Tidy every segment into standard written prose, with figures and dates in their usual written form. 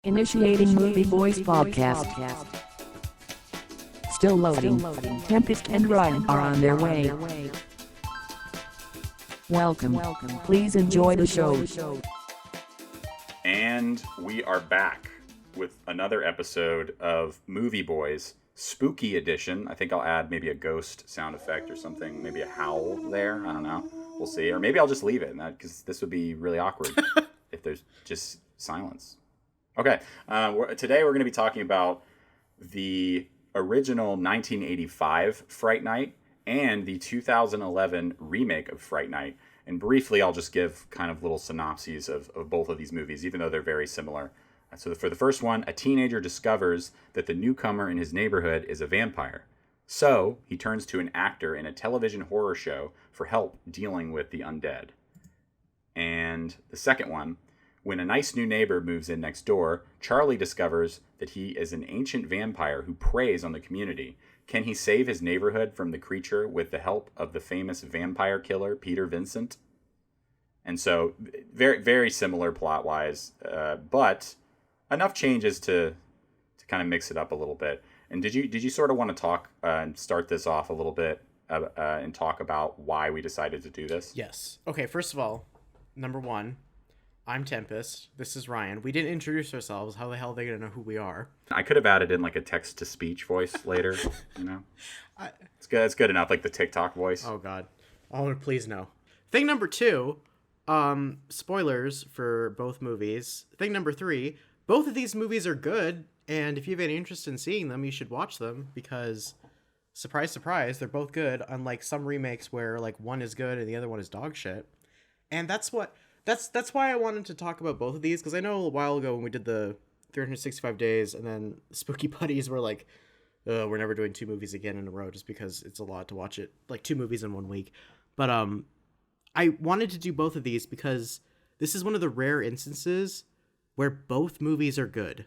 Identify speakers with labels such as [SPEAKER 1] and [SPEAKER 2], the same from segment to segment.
[SPEAKER 1] Initiating Movieboys podcast. Still loading. Tempest and Ryan are on their way. Welcome. Please enjoy the show.
[SPEAKER 2] And we are back with another episode of Movieboys, Spooky Edition. I think I'll add maybe a ghost sound effect or something, maybe a howl there. I don't know. We'll see. Or maybe I'll just leave it, because this would be really awkward if there's just silence. Okay, today we're going to be talking about the original 1985 Fright Night and the 2011 remake of Fright Night. And briefly, I'll just give kind of little synopses of both of these movies, even though they're very similar. So for the first one, a teenager discovers that the newcomer in his neighborhood is a vampire. So he turns to an actor in a television horror show for help dealing with the undead. And the second one, when a nice new neighbor moves in next door, Charlie discovers that he is an ancient vampire who preys on the community. Can he save his neighborhood from the creature with the help of the famous vampire killer, Peter Vincent? And so, very, very similar plot-wise, but enough changes to kind of mix it up a little bit. And did you sort of want to talk and start this off a little bit and talk about why we decided to do this?
[SPEAKER 3] Yes. Okay, first of all, number one, I'm Tempest. This is Ryan. We didn't introduce ourselves. How the hell are they going to know who we are?
[SPEAKER 2] I could have added in like a text-to-speech voice later, you know? It's good. It's good enough, like the TikTok voice.
[SPEAKER 3] Oh, God. Oh, please no. Thing number two, spoilers for both movies. Thing number three, both of these movies are good, and if you have any interest in seeing them, you should watch them, because, surprise, surprise, they're both good, unlike some remakes where, like, one is good and the other one is dog shit. And that's why I wanted to talk about both of these, because I know a while ago when we did the 365 days and then Spooky Buddies were like, we're never doing two movies again in a row just because it's a lot to watch it, like two movies in 1 week. But I wanted to do both of these because this is one of the rare instances where both movies are good.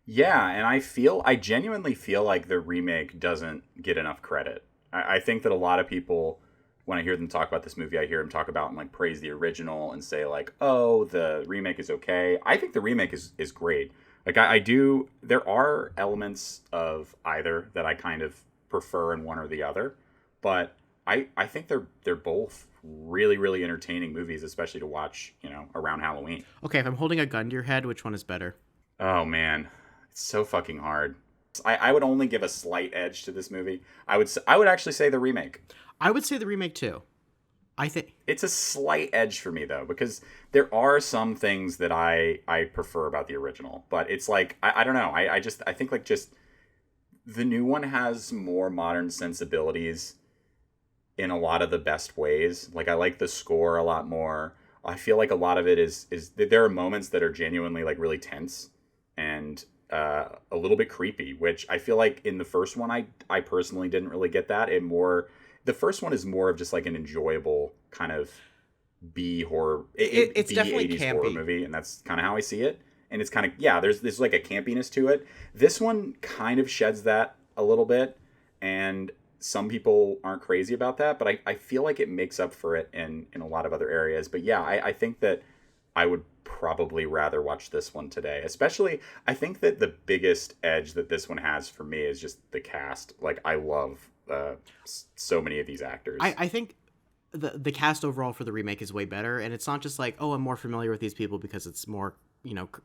[SPEAKER 2] Yeah, and I genuinely feel like the remake doesn't get enough credit. I think that a lot of people, when I hear them talk about this movie, I hear them talk about and like praise the original and say like, oh, the remake is okay. I think the remake is great. Like there are elements of either that I kind of prefer in one or the other, but I think they're both really, really entertaining movies, especially to watch, around Halloween.
[SPEAKER 3] Okay, if I'm holding a gun to your head, which one is better?
[SPEAKER 2] Oh man, it's so fucking hard. I would only give a slight edge to this movie. I would actually say the remake.
[SPEAKER 3] I would say the remake too. I think
[SPEAKER 2] it's a slight edge for me though, because there are some things that I prefer about the original, but it's like I don't know. I think like just the new one has more modern sensibilities in a lot of the best ways. Like I like the score a lot more. I feel like a lot of it is there are moments that are genuinely like really tense and a little bit creepy, which I feel like in the first one I personally didn't really get that. The first one is more of just like an enjoyable kind of B horror.
[SPEAKER 3] It's
[SPEAKER 2] B
[SPEAKER 3] definitely
[SPEAKER 2] 80s
[SPEAKER 3] campy
[SPEAKER 2] horror movie, and that's kind of how I see it. And it's kind of there's like a campiness to it. This one kind of sheds that a little bit, and some people aren't crazy about that, but I feel like it makes up for it in a lot of other areas. But yeah, I think that I would probably rather watch this one today. Especially, I think that the biggest edge that this one has for me is just the cast. Like I love so many of these actors.
[SPEAKER 3] I think the cast overall for the remake is way better, and it's not just like, oh, I'm more familiar with these people because it's more,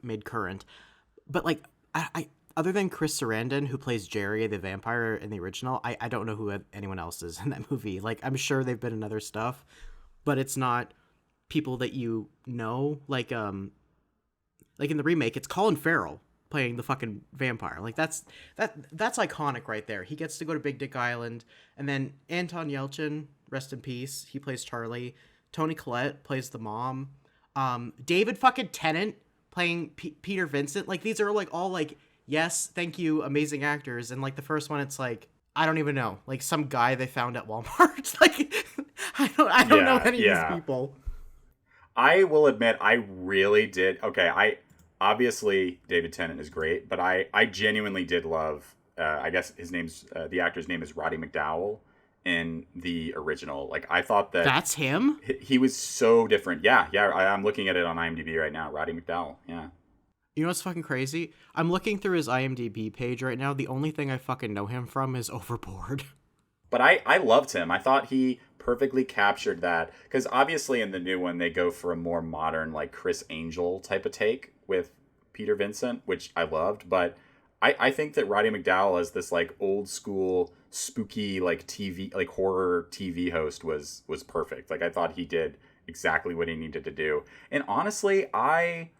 [SPEAKER 3] made current. But like, I other than Chris Sarandon, who plays Jerry the vampire in the original, I don't know who anyone else is in that movie. Like, I'm sure they've been in other stuff, but it's not people that you know. Like in the remake, it's Colin Farrell playing the fucking vampire. Like that's iconic right there. He gets to go to Big Dick Island, and then Anton Yelchin, rest in peace, he plays Charlie. Toni Collette plays the mom. David fucking Tennant playing Peter Vincent. Like these are like all like, yes, thank you, amazing actors. And like the first one, it's like, I don't even know, like some guy they found at Walmart. Like I don't know any of these people.
[SPEAKER 2] I will admit, I really did. Okay, obviously David Tennant is great, but I genuinely did love. I guess the actor's name is Roddy McDowall in the original. Like I thought
[SPEAKER 3] that's him.
[SPEAKER 2] He was so different. Yeah. I'm looking at it on IMDb right now. Roddy McDowall. Yeah.
[SPEAKER 3] You know what's fucking crazy? I'm looking through his IMDb page right now. The only thing I fucking know him from is Overboard.
[SPEAKER 2] But I loved him. I thought he perfectly captured that because obviously in the new one they go for a more modern like Chris Angel type of take with Peter Vincent, which I loved. But I think that Roddy McDowall as this like old school spooky like TV like horror TV host was perfect. Like I thought he did exactly what he needed to do. And honestly, I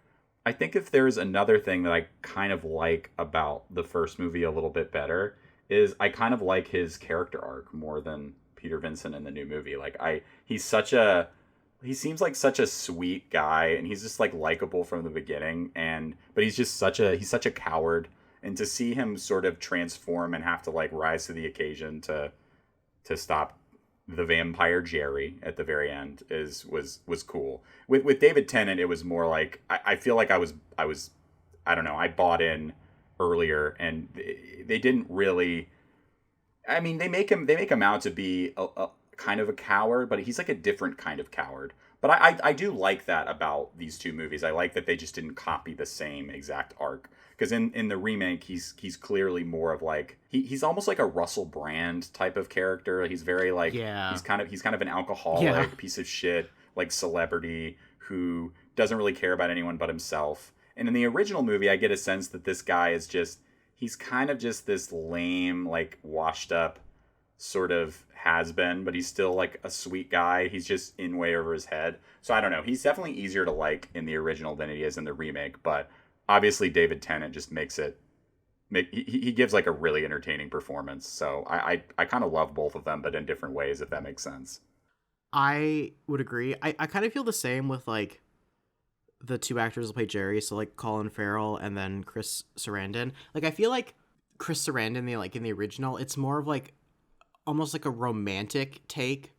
[SPEAKER 2] think if there's another thing that I kind of like about the first movie a little bit better is I kind of like his character arc more than Peter Vincent in the new movie. Like he seems like such a sweet guy and he's just like likable from the beginning but he's just he's such a coward, and to see him sort of transform and have to like rise to the occasion to stop the vampire Jerry at the very end was cool. With David Tennant, it was more like I feel like I was I don't know, I bought in earlier, and they didn't really. I mean, they make him out to be a kind of a coward, but he's like a different kind of coward. But I do like that about these two movies. I like that they just didn't copy the same exact arc. Because in the remake, he's clearly more of like he's almost like a Russell Brand type of character. He's very like he's kind of an alcoholic piece of shit, like celebrity who doesn't really care about anyone but himself. And in the original movie, I get a sense that this guy is he's kind of just this lame, like washed up sort of has been, but he's still like a sweet guy. He's just in way over his head. So I don't know. He's definitely easier to like in the original than he is in the remake, but obviously David Tennant just he gives like a really entertaining performance. So I kind of love both of them, but in different ways, if that makes sense.
[SPEAKER 3] I would agree. I kind of feel the same with like the two actors who play Jerry, so like Colin Farrell and then Chris Sarandon. Like I feel like Chris Sarandon, in the original, it's more of like almost like a romantic take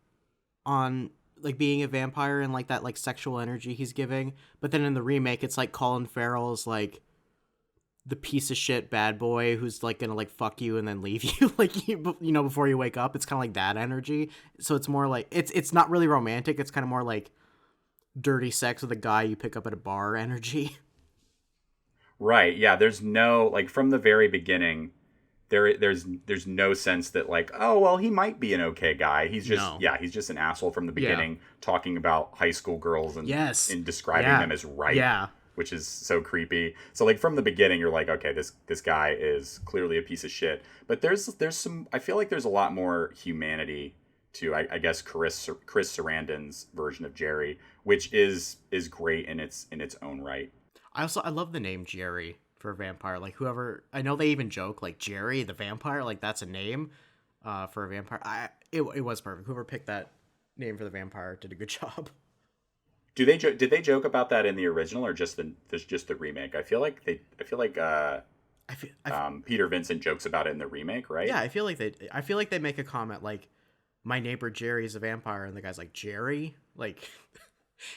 [SPEAKER 3] on like being a vampire and like that like sexual energy he's giving. But then in the remake, it's like Colin Farrell is like the piece of shit bad boy who's like gonna like fuck you and then leave you like you know before you wake up. It's kind of like that energy. So it's more like it's not really romantic. It's kind of more like dirty sex with a guy you pick up at a bar energy.
[SPEAKER 2] Right. Yeah. There's no like from the very beginning. There's no sense that like, oh well, he might be an okay guy. He's just he's just an asshole from the beginning, talking about high school girls and describing them as ripe, which is so creepy. So like from the beginning, you're like, okay, this guy is clearly a piece of shit. But there's some. I feel like there's a lot more humanity to I guess Chris Sarandon's version of Jerry, which is great in its own right.
[SPEAKER 3] I love the name Jerry for a vampire. Like whoever, I know they even joke like Jerry the vampire, like that's a name for a vampire. It was perfect. Whoever picked that name for the vampire did a good job.
[SPEAKER 2] Did they joke about that in the original or just the remake? I feel like Peter Vincent jokes about it in the remake, right?
[SPEAKER 3] Yeah, I feel like they make a comment like, my neighbor Jerry is a vampire, and the guy's like, Jerry, like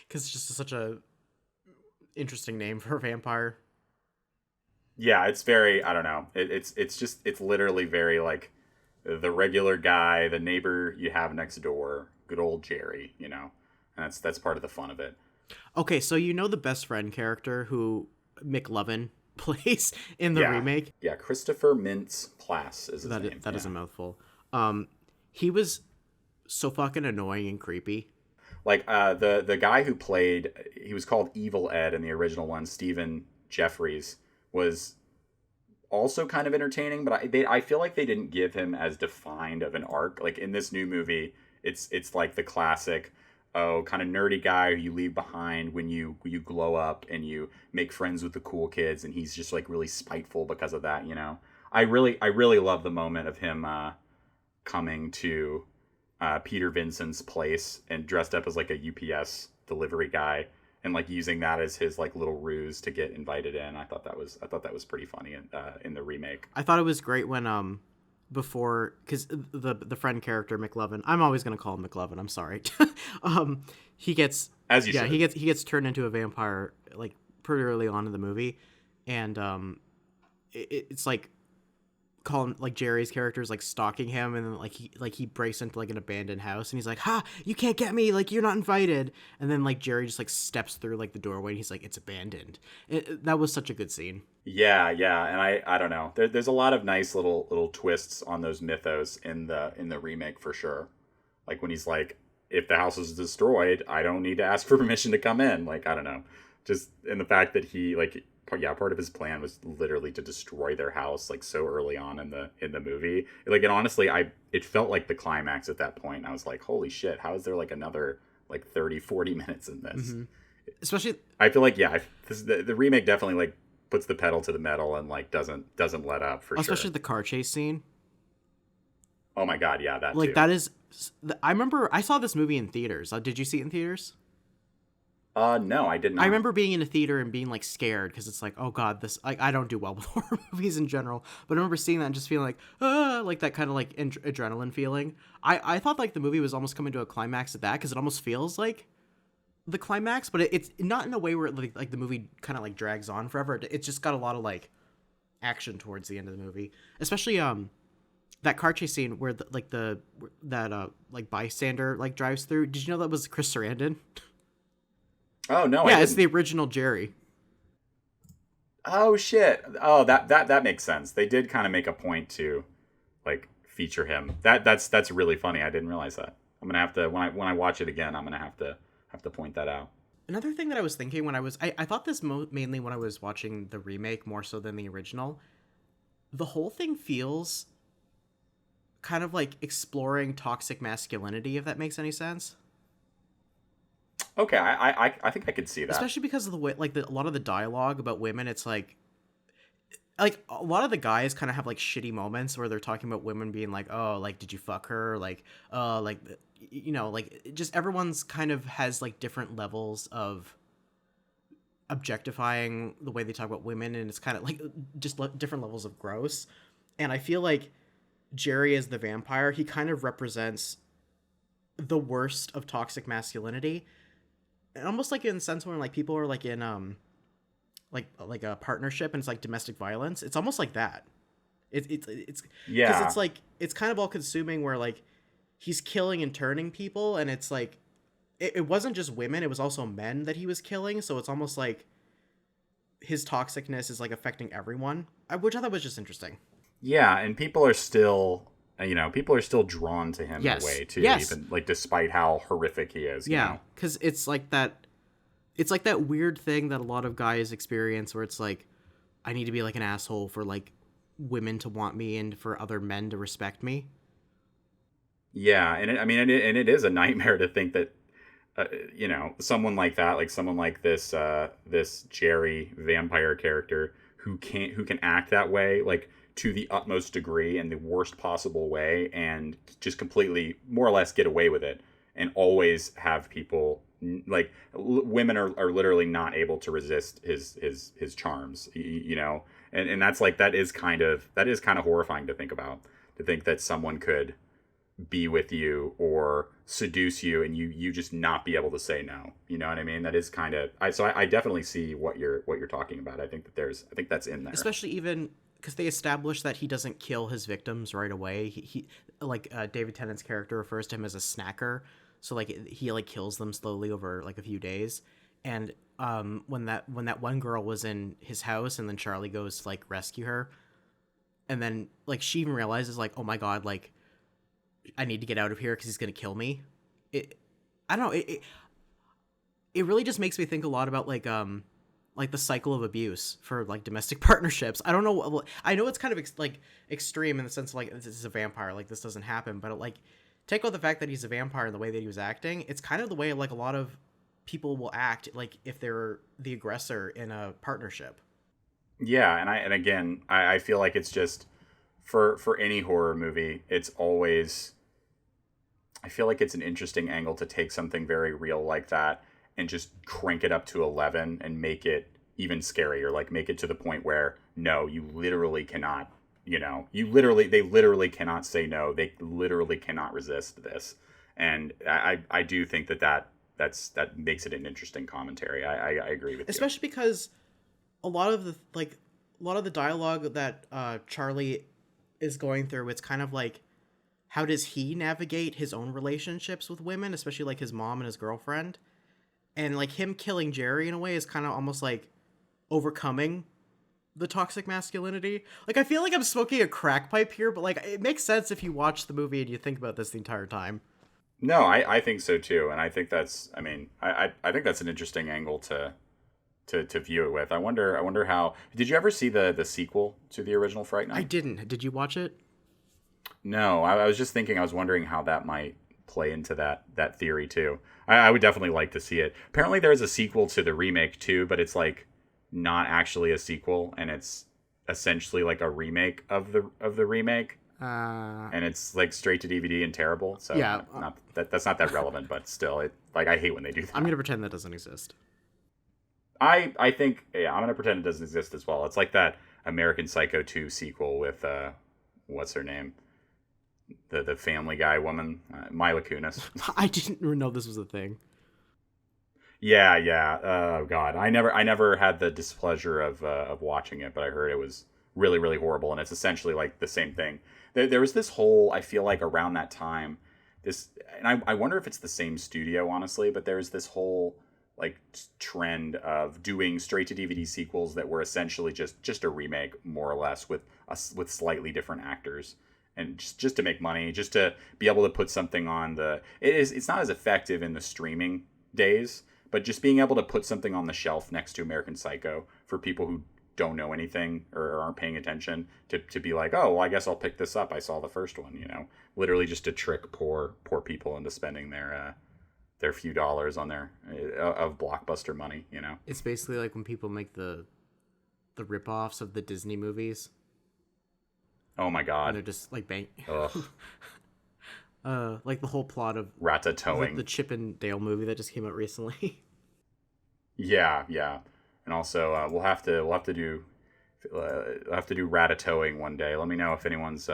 [SPEAKER 3] because it's just such a interesting name for a vampire.
[SPEAKER 2] Yeah, it's very, I don't know. It's literally very like the regular guy, the neighbor you have next door, good old Jerry, you know. And that's part of the fun of it.
[SPEAKER 3] Okay, so you know the best friend character who McLovin plays in the remake?
[SPEAKER 2] Yeah, Christopher Mintz-Plasse is his name.
[SPEAKER 3] That is a mouthful. He was so fucking annoying and creepy.
[SPEAKER 2] Like the guy who played, he was called Evil Ed in the original one, Stephen Jeffries, was also kind of entertaining, but I feel like they didn't give him as defined of an arc. Like in this new movie, it's like the classic, kind of nerdy guy you leave behind when you glow up and you make friends with the cool kids, and he's just like really spiteful because of that, you know. I really love the moment of him coming to Peter Vincent's place and dressed up as like a UPS delivery guy and like using that as his like little ruse to get invited in. I thought that was pretty funny in the remake.
[SPEAKER 3] I thought it was great when before, because the friend character McLovin, I'm always gonna call him McLovin, I'm sorry. He gets, as you should. he gets turned into a vampire like pretty early on in the movie, and it's like Colin, like Jerry's character is like stalking him, and then he breaks into like an abandoned house, and he's like, "Ha! You can't get me! Like you're not invited!" And then like Jerry just like steps through like the doorway, and he's like, "It's abandoned." That was such a good scene.
[SPEAKER 2] Yeah, yeah, and I don't know. There's a lot of nice little twists on those mythos in the remake for sure. Like when he's like, if the house is destroyed, I don't need to ask for permission to come in. Like I don't know, just in the fact that he like. Yeah, part of his plan was literally to destroy their house like so early on in the movie. Like, and honestly, it felt like the climax at that point. I was like, holy shit, how is there like another like 30-40 minutes in this?
[SPEAKER 3] Mm-hmm. Especially,
[SPEAKER 2] I feel like the remake definitely like puts the pedal to the metal and like doesn't let up for
[SPEAKER 3] especially
[SPEAKER 2] sure.
[SPEAKER 3] the car chase scene.
[SPEAKER 2] Oh my god, yeah, that
[SPEAKER 3] like
[SPEAKER 2] too.
[SPEAKER 3] that is. I remember I saw this movie in theaters. Did you see it in theaters?
[SPEAKER 2] No, I did not.
[SPEAKER 3] I remember being in a theater and being like scared because it's like, oh god, this like I don't do well with horror movies in general. But I remember seeing that and just feeling like that kind of like adrenaline feeling. I thought like the movie was almost coming to a climax at that because it almost feels like the climax, but it's not in a way where like the movie kind of like drags on forever. It's just got a lot of like action towards the end of the movie, especially that car chase scene where that bystander like drives through. Did you know that was Chris Sarandon?
[SPEAKER 2] Oh no!
[SPEAKER 3] Yeah, it's the original Jerry.
[SPEAKER 2] Oh shit! Oh, that makes sense. They did kind of make a point to, like, feature him. That's really funny. I didn't realize that. I'm gonna have to when I watch it again. I'm gonna have to point that out.
[SPEAKER 3] Another thing that I was thinking when I thought this mainly when I was watching the remake more so than the original. The whole thing feels kind of like exploring toxic masculinity, if that makes any sense.
[SPEAKER 2] Okay, I think I could see that.
[SPEAKER 3] Especially because of the way, like, a lot of the dialogue about women, it's like a lot of the guys kind of have like shitty moments where they're talking about women being like, oh, like, did you fuck her? Like, like, you know, like, just everyone's kind of has like different levels of objectifying the way they talk about women, and it's kind of like just different levels of gross. And I feel like Jerry as the vampire, he kind of represents the worst of toxic masculinity. Almost like in the sense when like people are like in like a partnership and it's like domestic violence. It's almost like that. It's
[SPEAKER 2] yeah,
[SPEAKER 3] because it's like it's kind of all consuming where like he's killing and turning people, and it's like it wasn't just women, it was also men that he was killing. So it's almost like his toxicness is like affecting everyone, which I thought was just interesting.
[SPEAKER 2] Yeah, and people are still drawn to him in a way too, even like despite how horrific he is.
[SPEAKER 3] Yeah, because it's like that weird thing that a lot of guys experience where it's like, I need to be like an asshole for like women to want me and for other men to respect me.
[SPEAKER 2] Yeah, and it is a nightmare to think that someone like that, like someone like this this Jerry vampire character who can act that way, like to the utmost degree in the worst possible way, and just completely more or less get away with it, and always have people like women are literally not able to resist his charms, and that's like that is kind of horrifying to think about, to think that someone could be with you or seduce you and you just not be able to say no. You know what I mean? That is kind of I definitely see what you're talking about. I think that's in there,
[SPEAKER 3] especially even because they established that he doesn't kill his victims right away. He like David Tennant's character refers to him as a snacker. So like he like kills them slowly over like a few days. And when that one girl was in his house and then Charlie goes to like rescue her, and then like she even realizes like, oh my god, like I need to get out of here because he's gonna kill me. I don't know. It really just makes me think a lot about like the cycle of abuse for like domestic partnerships. I don't know. I know it's kind of like extreme in the sense of like this is a vampire, like this doesn't happen. But like take out the fact that he's a vampire and the way that he was acting, it's kind of the way like a lot of people will act like if they're the aggressor in a partnership.
[SPEAKER 2] Yeah, and again, I feel like it's just for any horror movie, it's always, I feel like it's an interesting angle to take something very real like that and just crank it up to 11 and make it even scarier. Like make it to the point where, no, you literally cannot, they literally cannot say no. They literally cannot resist this. And I do think that makes it an interesting commentary. I agree with you.
[SPEAKER 3] Especially because a lot of the dialogue that Charlie is going through, it's kind of like, how does he navigate his own relationships with women, especially like his mom and his girlfriend? And like him killing Jerry in a way is kind of almost like overcoming the toxic masculinity. Like, I feel like I'm smoking a crack pipe here, but like it makes sense if you watch the movie and you think about this the entire time.
[SPEAKER 2] No, I think so too, and I think that's. I mean, I think that's an interesting angle to view it with. I wonder how. Did you ever see the sequel to the original Fright Night?
[SPEAKER 3] I didn't. Did you watch it?
[SPEAKER 2] No, I was just thinking. I was wondering how that might play into that theory too. I would definitely like to see it. Apparently, there's a sequel to the remake too, but it's like not actually a sequel, and it's essentially like a remake of the remake. And it's like straight to DVD and terrible. So
[SPEAKER 3] yeah,
[SPEAKER 2] that's not that relevant, but still, I hate when they do that.
[SPEAKER 3] I'm gonna pretend that doesn't exist.
[SPEAKER 2] I think I'm gonna pretend it doesn't exist as well. It's like that American Psycho 2 sequel with what's her name, the Family Guy woman, Mila Kunis.
[SPEAKER 3] I didn't even know this was a thing.
[SPEAKER 2] Yeah. Oh God, I never had the displeasure of watching it, but I heard it was really, really horrible, and it's essentially like the same thing. There was this whole, I feel like around that time, and I wonder if it's the same studio, honestly, but there's this whole like trend of doing straight to DVD sequels that were essentially just a remake, more or less, with slightly different actors, and just to make money, just to be able to put something on it's not as effective in the streaming days, but just being able to put something on the shelf next to American Psycho for people who don't know anything or aren't paying attention to be like, oh, well, I guess I'll pick this up. I saw the first one, literally just to trick poor people into spending their few dollars on their of blockbuster money.
[SPEAKER 3] It's basically like when people make the rip-offs of the Disney movies.
[SPEAKER 2] Oh my God.
[SPEAKER 3] And they're just like like the whole plot of
[SPEAKER 2] Ratatouille,
[SPEAKER 3] the Chip and Dale movie that just came out recently.
[SPEAKER 2] Yeah. And also, we'll have to do Ratatouille one day. Let me know if anyone's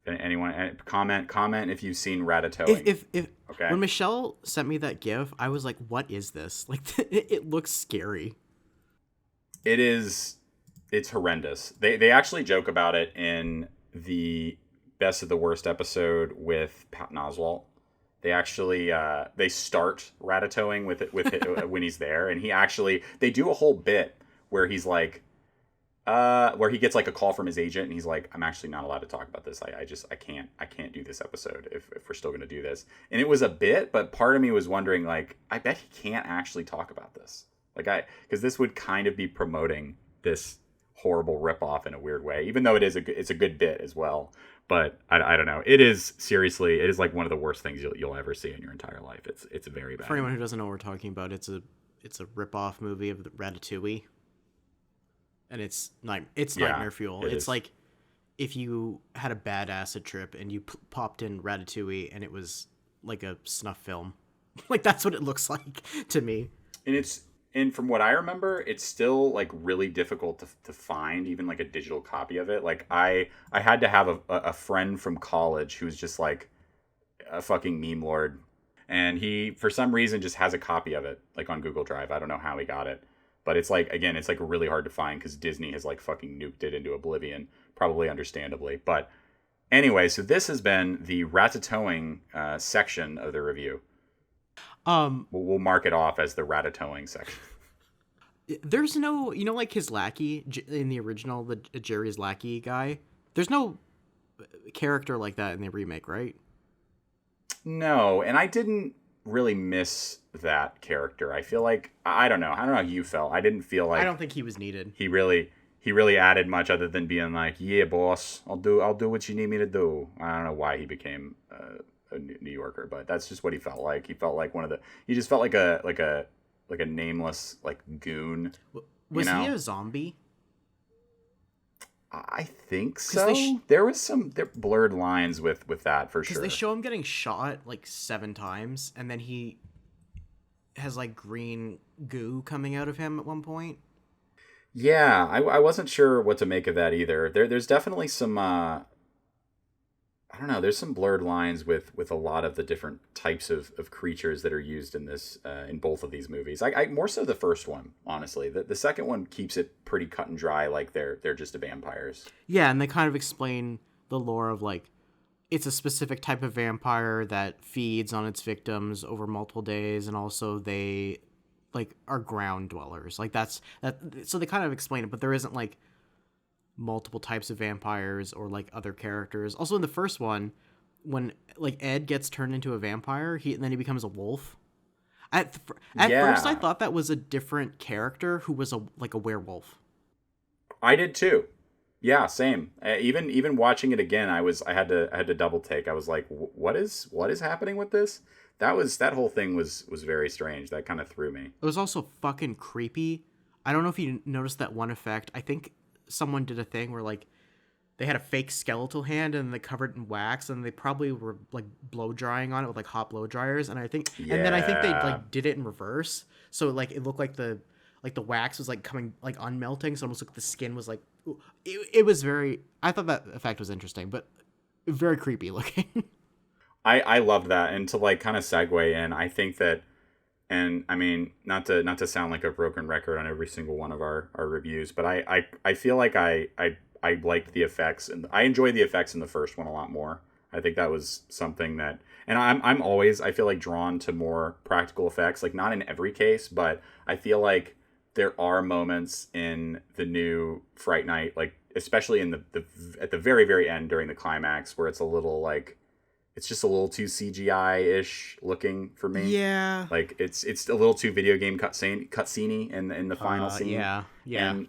[SPEAKER 2] anyone comment if you've seen Ratatouille.
[SPEAKER 3] If
[SPEAKER 2] okay.
[SPEAKER 3] When Michelle sent me that GIF, I was like, "What is this?" Like, it looks scary.
[SPEAKER 2] It's horrendous. They actually joke about it in the Best of the Worst episode with Patton Oswalt. They actually they start ratatouilleing with it when he's there, and they do a whole bit where he's like, where he gets like a call from his agent, and he's like, I'm actually not allowed to talk about this. I can't do this episode if we're still going to do this. And it was a bit, but part of me was wondering, like, I bet he can't actually talk about this, because this would kind of be promoting this horrible ripoff in a weird way, even though it's a good bit as well. But I don't know. It is like one of the worst things you'll ever see in your entire life. It's very bad.
[SPEAKER 3] For anyone who doesn't know what we're talking about, it's a rip-off movie of the Ratatouille, and it's nightmare fuel. It's like if you had a bad acid trip and you popped in Ratatouille, and it was like a snuff film. Like, that's what it looks like to me.
[SPEAKER 2] And from what I remember, it's still like really difficult to find even like a digital copy of it. Like I had to have a friend from college who's just like a fucking meme lord, and he for some reason just has a copy of it like on Google Drive. I don't know how he got it, but it's like, again, it's like really hard to find because Disney has like fucking nuked it into oblivion, probably understandably. But anyway, so this has been the Ratatouille section of the review. We'll mark it off as the Ratatouille section.
[SPEAKER 3] There's no, like his lackey in the original, the Jerry's lackey guy. There's no character like that in the remake, right?
[SPEAKER 2] No, and I didn't really miss that character. I feel like I don't know how you felt. I didn't feel like,
[SPEAKER 3] I don't think he was needed.
[SPEAKER 2] He really added much other than being like, yeah, boss, I'll do what you need me to do. I don't know why he became a New Yorker, but that's just what he felt like. He felt like he just felt like a nameless like goon.
[SPEAKER 3] Was he a zombie?
[SPEAKER 2] I think so. There was some blurred lines with that for sure.
[SPEAKER 3] Because they show him getting shot like 7 times, and then he has like green goo coming out of him at one point.
[SPEAKER 2] Yeah, I wasn't sure what to make of that either. There's definitely some I don't know. There's some blurred lines with a lot of the different types of creatures that are used in this in both of these movies. I more so the first one, honestly. The second one keeps it pretty cut and dry, like they're just vampires.
[SPEAKER 3] Yeah, and they kind of explain the lore of like it's a specific type of vampire that feeds on its victims over multiple days, and also they like are ground dwellers. Like that's that. So they kind of explain it, but there isn't like multiple types of vampires or like other characters. Also in the first one, when like Ed gets turned into a vampire, and then he becomes a wolf. At first, I thought that was a different character who was a werewolf.
[SPEAKER 2] I did too. Yeah, same. Even watching it again, I had to double take. I was like, what is happening with this? That whole thing was very strange. That kind of threw me.
[SPEAKER 3] It was also fucking creepy. I don't know if you noticed that one effect. I think someone did a thing where like they had a fake skeletal hand and they covered it in wax, and they probably were like blow drying on it with like hot blow dryers. And then I think they like did it in reverse, so like it looked like the wax was like coming like unmelting, so almost like the skin was like it was very. I thought that effect was interesting, but very creepy looking.
[SPEAKER 2] I loved that, and to like kind of segue in, I think that, and I mean not to sound like a broken record on every single one of our reviews, but I feel like I liked the effects, and I enjoyed the effects in the first one a lot more. I think that was something that, and I'm always, I feel like, drawn to more practical effects, like not in every case, but I feel like there are moments in the new Fright Night, like especially in the at the very, very end during the climax, where it's a little like, it's just a little too CGI-ish looking for me.
[SPEAKER 3] Yeah.
[SPEAKER 2] Like it's a little too video game cutscene in the final scene.
[SPEAKER 3] Yeah.
[SPEAKER 2] And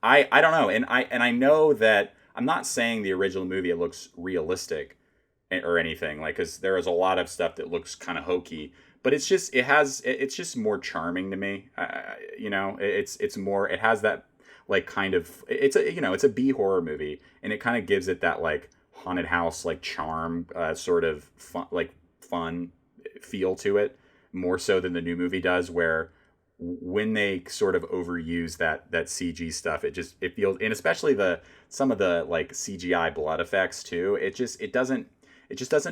[SPEAKER 2] I don't know, and I know that I'm not saying the original movie it looks realistic or anything, like, because there is a lot of stuff that looks kind of hokey, but it's just more charming to me. It's more, it has that like kind of, it's a B horror movie, and it kind of gives it that like haunted house like charm, sort of fun feel to it, more so than the new movie does, where when they sort of overuse that CG stuff, it feels, and especially some of the like CGI blood effects too, it just doesn't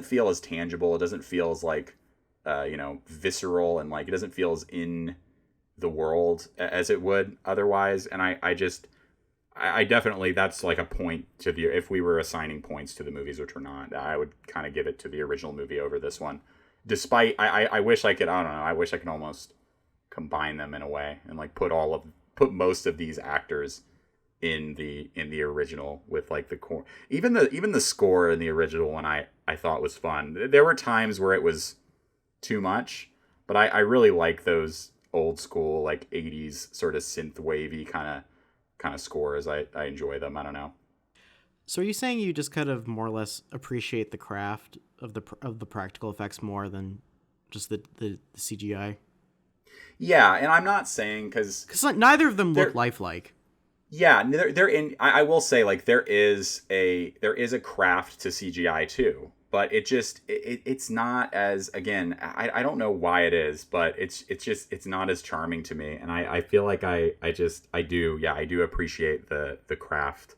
[SPEAKER 2] feel as tangible. It doesn't feel as like visceral, and like it doesn't feel as in the world as it would otherwise. And I definitely, that's like a point to the, if we were assigning points to the movies, which we're not, I would kind of give it to the original movie over this one. Despite, I wish I could, I don't know, I wish I could almost combine them in a way and like put most of these actors in the original with like the core. Even the score in the original one I thought was fun. There were times where it was too much, but I really like those old school like 80s sort of synth wavy kind of scores. I enjoy them. I don't know.
[SPEAKER 3] So are you saying you just kind of more or less appreciate the craft of the practical effects more than just the CGI?
[SPEAKER 2] Yeah, and I'm not saying because
[SPEAKER 3] like, neither of them look lifelike.
[SPEAKER 2] Yeah, they're in. I will say, like, there is a craft to CGI too, but it's not as, again, I don't know why it is, but it's not as charming to me, and I feel like I do appreciate the craft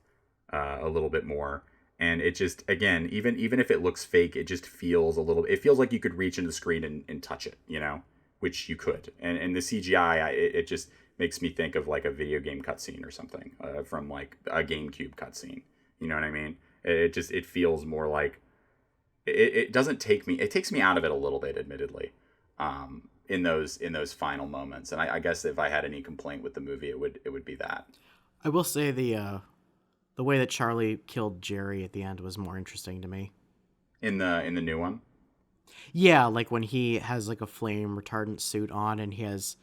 [SPEAKER 2] a little bit more, and it just, again, even if it looks fake, it just feels it feels like you could reach into the screen and touch it, which you could, and the CGI it just makes me think of like a video game cutscene or something, from like a GameCube cutscene. You know what I mean? It feels more like it doesn't take me. It takes me out of it a little bit, admittedly, in those final moments. And I guess if I had any complaint with the movie, it would be that.
[SPEAKER 3] I will say the way that Charlie killed Jerry at the end was more interesting to me.
[SPEAKER 2] In the new one.
[SPEAKER 3] Yeah, like when he has like a flame retardant suit on, and he has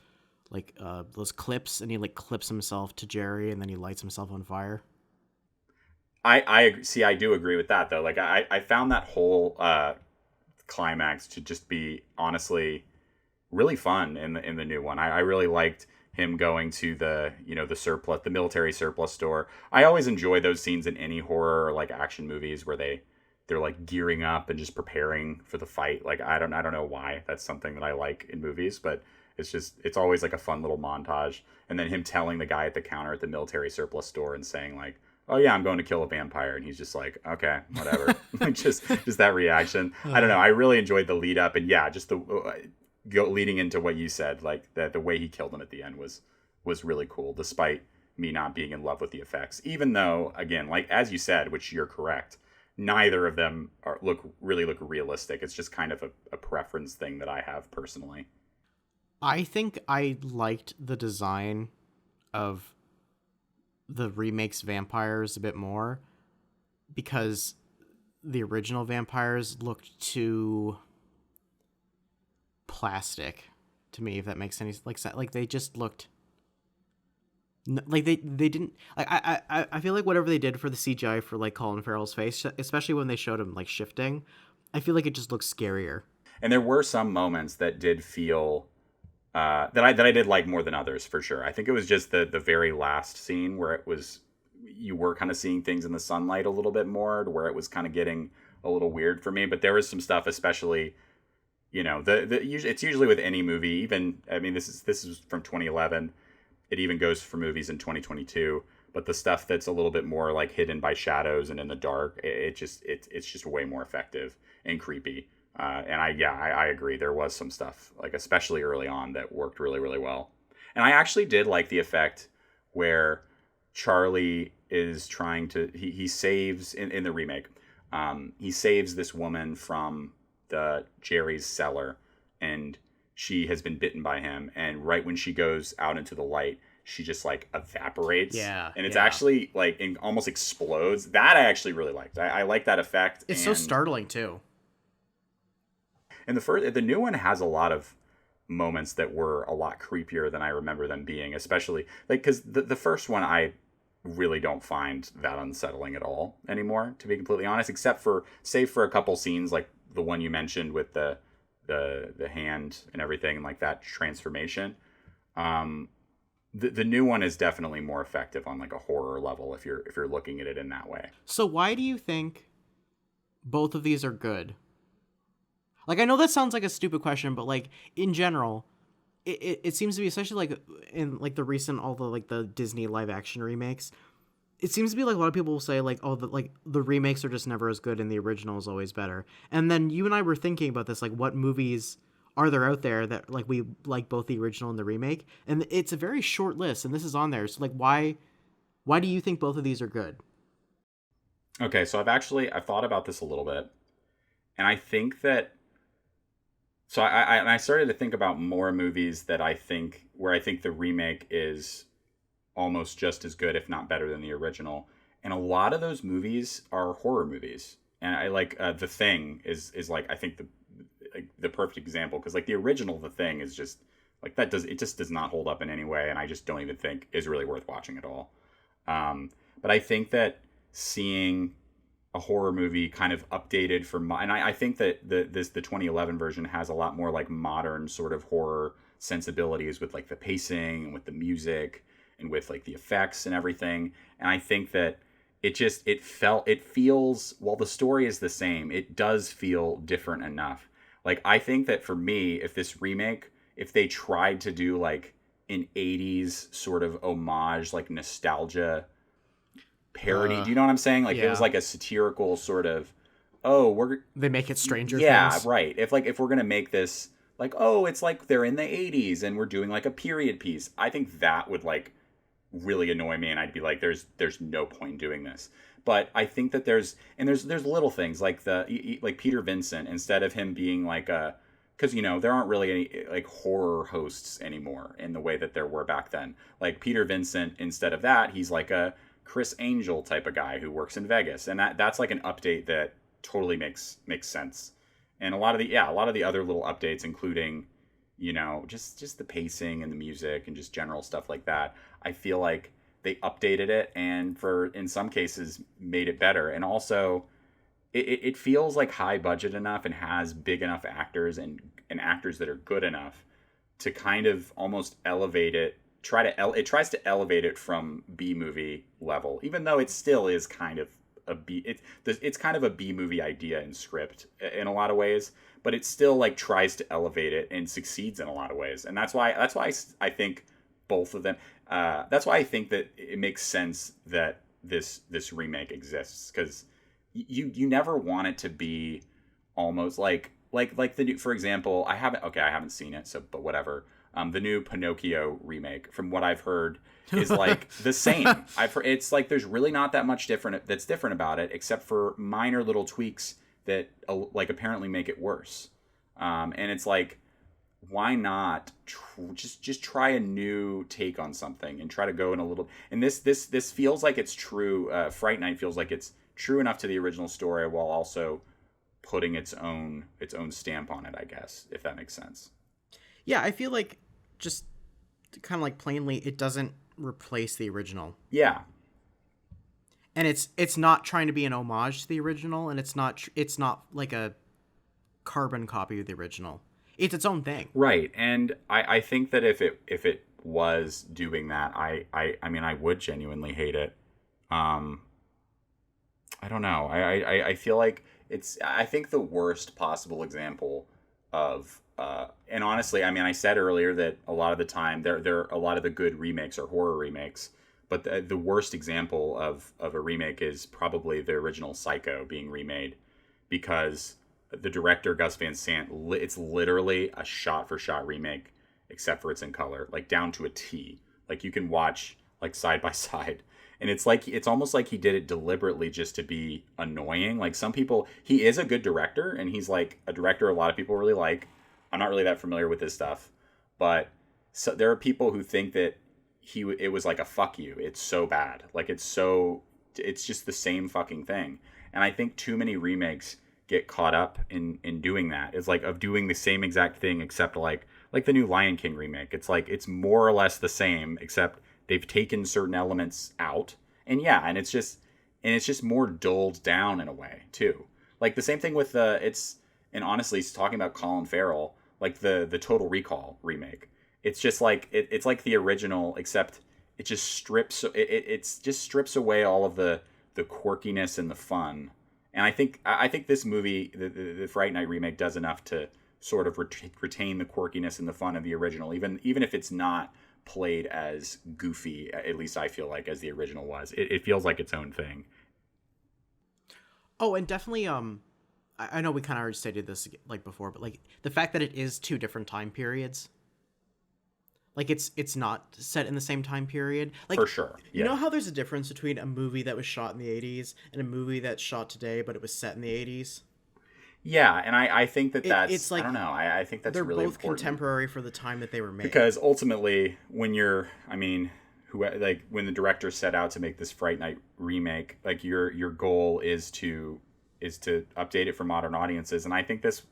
[SPEAKER 3] like those clips, and he like clips himself to Jerry, and then he lights himself on fire.
[SPEAKER 2] I see. I do agree with that though. Like I found that whole climax to just be honestly really fun in the new one. I really liked him going to the military surplus store. I always enjoy those scenes in any horror or like action movies where they're like gearing up and just preparing for the fight. Like I don't know why that's something that I like in movies, but it's always like a fun little montage. And then him telling the guy at the counter at the military surplus store and saying like, oh yeah, I'm going to kill a vampire, and he's just like, okay, whatever. Like just that reaction. I don't know. I really enjoyed the lead up, and yeah, just the leading into what you said, like that the way he killed him at the end was really cool, despite me not being in love with the effects. Even though, again, like as you said, which you're correct, neither of them look realistic. It's just kind of a preference thing that I have personally.
[SPEAKER 3] I think I liked the design of the remakes vampires a bit more because the original vampires looked too plastic to me, if that makes any like they just looked like they didn't like I feel like whatever they did for the CGI for like Colin Farrell's face, especially when they showed him like shifting, I feel like it just looks scarier.
[SPEAKER 2] And there were some moments that did feel that I did like more than others, for sure. I think it was just the very last scene where you were kind of seeing things in the sunlight a little bit more, to where it was kind of getting a little weird for me. But there was some stuff, especially, it's usually with any movie. Even, I mean, this is from 2011. It even goes for movies in 2022. But the stuff that's a little bit more like hidden by shadows and in the dark, it's just way more effective and creepy. And I agree. There was some stuff, like especially early on, that worked really, really well. And I actually did like the effect where Charlie is trying to, he saves, in the remake, he saves this woman from Jerry's cellar, and she has been bitten by him. And right when she goes out into the light, she just like evaporates.
[SPEAKER 3] Yeah.
[SPEAKER 2] And it's actually like almost explodes. That I actually really liked. I like that effect.
[SPEAKER 3] It's so startling too.
[SPEAKER 2] And the new one has a lot of moments that were a lot creepier than I remember them being, especially like because the first one I really don't find that unsettling at all anymore, to be completely honest, save for a couple scenes like the one you mentioned with the hand and everything, and like that transformation. The new one is definitely more effective on like a horror level if you're looking at it in that way.
[SPEAKER 3] So why do you think both of these are good? Like, I know that sounds like a stupid question, but like in general, it seems to be, especially like in like the recent, all the like the Disney live action remakes, it seems to be like a lot of people will say like, oh, the remakes are just never as good and the original is always better. And then you and I were thinking about this, like what movies are there out there that like we like both the original and the remake? And it's a very short list, and this is on there. So like why do you think both of these are good?
[SPEAKER 2] Okay, so I've thought about this a little bit, and I think that. So I started to think about more movies that I think the remake is almost just as good, if not better, than the original. And a lot of those movies are horror movies. And I like The Thing is like, I think the perfect example, because like the original The Thing is just like it just does not hold up in any way, and I just don't even think is really worth watching at all. But I think that seeing a horror movie kind of updated and I think that the 2011 version has a lot more like modern sort of horror sensibilities with like the pacing and with the music and with like the effects and everything. And I think that it feels, while the story is the same, it does feel different enough. Like, I think that for me, if they tried to do like an 80s sort of homage, like nostalgia parody, do you know what I'm saying? Like, it was like a satirical sort of,
[SPEAKER 3] they make it Stranger Things.
[SPEAKER 2] Yeah, right. If we're gonna make this like, oh, it's like they're in the 80s and we're doing like a period piece, I think that would like really annoy me, and I'd be like, there's no point in doing this. But I think that there's little things like like Peter Vincent, instead of him being like because there aren't really any like horror hosts anymore in the way that there were back then. Like Peter Vincent, instead of that, he's like a Chris Angel type of guy who works in Vegas, and that's like an update that totally makes sense. And a lot of the other little updates, including just the pacing and the music and just general stuff like that, I feel like they updated it, and in some cases made it better. And also it feels like high budget enough and has big enough actors and actors that are good enough to kind of almost elevate it. It tries to elevate it from B movie level, even though it still is kind of a B. It's kind of a B movie idea and script in a lot of ways, but it still like tries to elevate it and succeeds in a lot of ways. And that's why I think both of them. That's why I think that it makes sense that this remake exists, because you never want it to be almost like the new, for example, I haven't seen it, so but whatever. The new Pinocchio remake, from what I've heard, is like the same. It's like there's really not that much that's different about it, except for minor little tweaks that like apparently make it worse. And it's like, why not just try a new take on something and try to go in a little. And this feels like it's true. Fright Night feels like it's true enough to the original story while also putting its own stamp on it, I guess, if that makes sense.
[SPEAKER 3] Yeah, I feel like, just kind of like plainly, it doesn't replace the original.
[SPEAKER 2] Yeah.
[SPEAKER 3] And it's not trying to be an homage to the original, and it's not like a carbon copy of the original. It's its own thing.
[SPEAKER 2] Right. And I think that if it was doing that, I mean, I would genuinely hate it. I don't know. I feel like I think the worst possible example of, and honestly, I mean, I said earlier that a lot of the time a lot of the good remakes are horror remakes, but the worst example of a remake is probably the original Psycho being remade, because the director, Gus Van Sant, it's literally a shot-for-shot remake, except for it's in color, like down to a T. Like you can watch like side by side, and it's almost like he did it deliberately just to be annoying. Like some people, he is a good director, and he's like a director a lot of people really like. I'm not really that familiar with his stuff, but there are people who think that it was like a fuck you. It's so bad. Like it's just the same fucking thing. And I think too many remakes get caught up in doing that. It's like of doing the same exact thing, except like the new Lion King remake. It's like it's more or less the same, except they've taken certain elements out. And yeah, and it's just more dulled down in a way too. Like the same thing with and honestly, talking about Colin Farrell, like the Total Recall remake. It's just like it's like the original, except it just strips away all of the quirkiness and the fun. And I think this movie, the Fright Night remake, does enough to sort of retain the quirkiness and the fun of the original, even if it's not played as goofy, at least I feel like, as the original was. It feels like its own thing.
[SPEAKER 3] Oh, and definitely, I know we kind of already stated this like before, but like the fact that it is two different time periods. Like it's not set in the same time period. Like,
[SPEAKER 2] for sure. Yeah.
[SPEAKER 3] You know how there's a difference between a movie that was shot in the 80s and a movie that's shot today, but it was set in the 80s?
[SPEAKER 2] Yeah, and I think that's
[SPEAKER 3] it's like,
[SPEAKER 2] I don't know. I think that's
[SPEAKER 3] they're
[SPEAKER 2] really
[SPEAKER 3] both
[SPEAKER 2] important.
[SPEAKER 3] Contemporary for the time that they were made.
[SPEAKER 2] Because ultimately, when when the director set out to make this Fright Night remake, like your goal is to update it for modern audiences, and I think this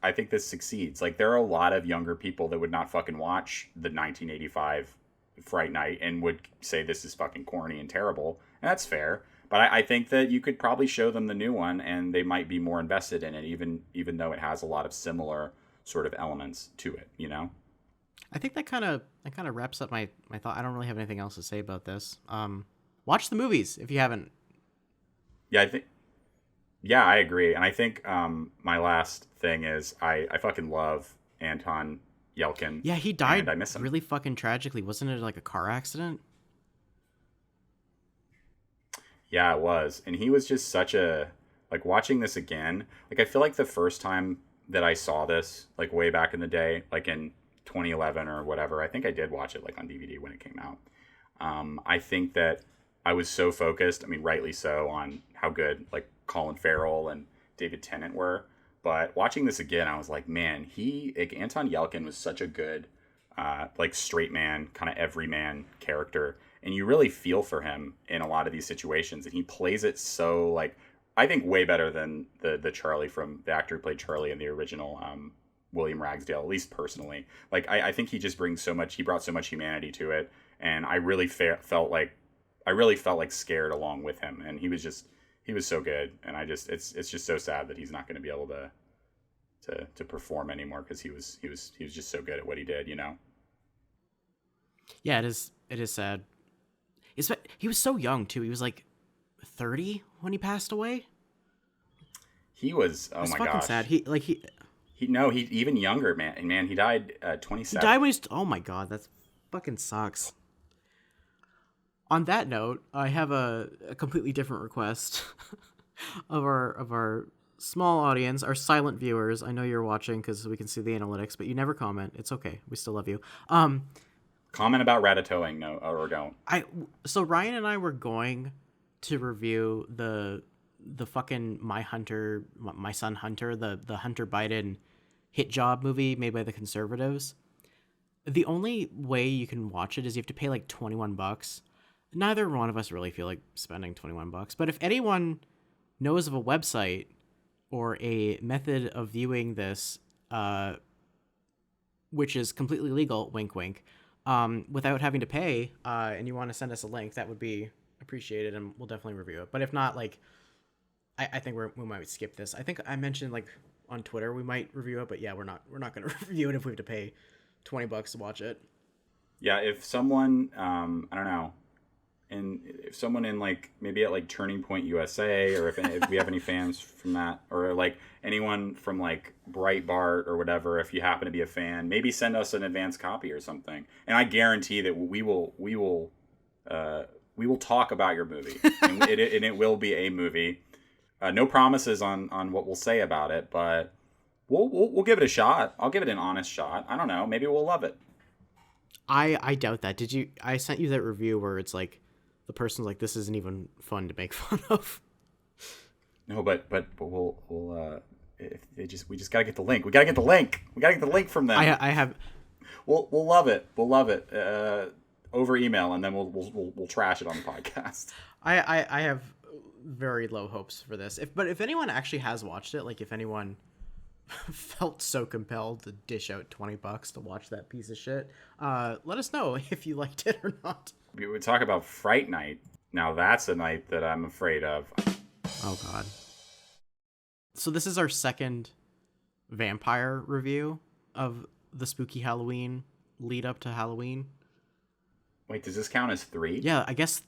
[SPEAKER 2] succeeds. Like there are a lot of younger people that would not fucking watch the 1985 Fright Night and would say this is fucking corny and terrible, and that's fair. But I think that you could probably show them the new one, and they might be more invested in it, even though it has a lot of similar sort of elements to it. You know.
[SPEAKER 3] I think that kind of wraps up my thought. I don't really have anything else to say about this. Watch the movies if you haven't.
[SPEAKER 2] Yeah, I agree. And I think my last thing is I fucking love Anton Yelchin.
[SPEAKER 3] Yeah, he died
[SPEAKER 2] and I miss him.
[SPEAKER 3] Really fucking tragically. Wasn't it like a car accident?
[SPEAKER 2] Yeah, it was. And he was just such a, like, watching this again, like I feel like the first time that I saw this, like way back in the day, like in 2011 or whatever, I think I did watch it like on DVD when it came out. I think that I was so focused, I mean, rightly so, on how good like Colin Farrell and David Tennant were. But watching this again, I was like, man, Anton Yelchin was such a good, like straight man, kind of everyman character. And you really feel for him in a lot of these situations. And he plays it so, like, I think way better than the Charlie from the actor who played Charlie in the original William Ragsdale, at least personally. Like, I think he just brings he brought so much humanity to it. And I really felt like scared along with him. And he was so good. And it's just so sad that he's not going to be able to perform anymore, because he was just so good at what he did, you know?
[SPEAKER 3] Yeah, it is sad. He was so young too. He was like 30 when he passed away.
[SPEAKER 2] He was, oh my
[SPEAKER 3] fucking
[SPEAKER 2] gosh.
[SPEAKER 3] Sad. He
[SPEAKER 2] even younger, man. And man, he died 27.
[SPEAKER 3] He died when oh my god, that fucking sucks. On that note, I have a completely different request of our small audience, our silent viewers. I know you're watching because we can see the analytics, but you never comment. It's okay. We still love you.
[SPEAKER 2] Comment about ratatouille, no, or don't.
[SPEAKER 3] So Ryan and I were going to review the fucking My Son Hunter, the Hunter Biden hit job movie made by the conservatives. The only way you can watch it is you have to pay like $21. Neither one of us really feel like spending $21, but if anyone knows of a website or a method of viewing this, which is completely legal, wink wink, without having to pay, and you want to send us a link, that would be appreciated, and we'll definitely review it. But if not, like, I think we might skip this. I think I mentioned like on Twitter we might review it, but yeah, we're not going to review it if we have to pay $20 to watch it.
[SPEAKER 2] Yeah, if someone, I don't know, and if someone in like maybe at like Turning Point USA, or if we have any fans from that, or like anyone from like Breitbart or whatever, if you happen to be a fan, maybe send us an advance copy or something, and I guarantee that we will talk about your movie, and it will be a movie. No promises on what we'll say about it, but we'll give it a shot. I'll give it an honest shot. I don't know, maybe we'll love it.
[SPEAKER 3] I doubt that. I sent you that review where it's like the person's like, this isn't even fun to make fun of.
[SPEAKER 2] No, but we'll we just gotta get the link. We gotta get the link. We gotta get the link from them.
[SPEAKER 3] I have.
[SPEAKER 2] We'll love it. We'll love it over email, and then we'll trash it on the podcast.
[SPEAKER 3] I have very low hopes for this. If anyone actually has watched it, like if anyone felt so compelled to dish out $20 to watch that piece of shit, let us know if you liked it or not.
[SPEAKER 2] We would talk about Fright Night. Now that's a night that I'm afraid of.
[SPEAKER 3] Oh god. So this is our second vampire review of the spooky Halloween lead up to Halloween.
[SPEAKER 2] Wait, does this count as 3?
[SPEAKER 3] Yeah, I guess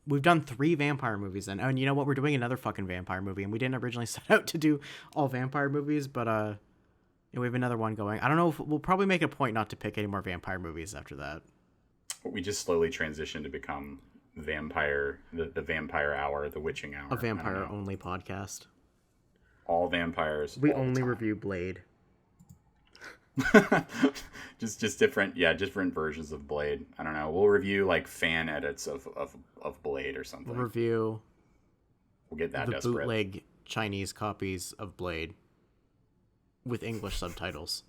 [SPEAKER 3] we've done 3 vampire movies, and you know what? We're doing another fucking vampire movie, and we didn't originally set out to do all vampire movies, but we have another one going. I don't know if we'll probably make a point not to pick any more vampire movies after that.
[SPEAKER 2] We just slowly transitioned to become the vampire hour, the witching hour.
[SPEAKER 3] A vampire only podcast.
[SPEAKER 2] All vampires.
[SPEAKER 3] We
[SPEAKER 2] all
[SPEAKER 3] only review Blade.
[SPEAKER 2] just different versions of Blade. I don't know. We'll review like fan edits of Blade or something.
[SPEAKER 3] We'll
[SPEAKER 2] get that
[SPEAKER 3] the
[SPEAKER 2] desperate.
[SPEAKER 3] Bootleg Chinese copies of Blade with English subtitles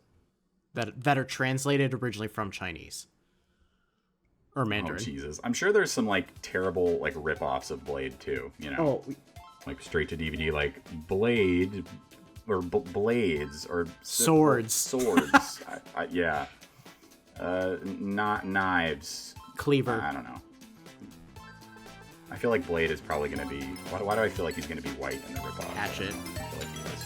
[SPEAKER 3] that are translated originally from Chinese or Mandarin.
[SPEAKER 2] Oh Jesus! I'm sure there's some like terrible like rip-offs of Blade too. You know, like straight to DVD like Blade. Or blades or
[SPEAKER 3] swords.
[SPEAKER 2] Yeah, not knives.
[SPEAKER 3] Cleaver.
[SPEAKER 2] I don't know. I feel like Blade is probably going to be. Why do I feel like he's going to be white in the ripoff?
[SPEAKER 3] Hatchet.
[SPEAKER 2] I feel like he is.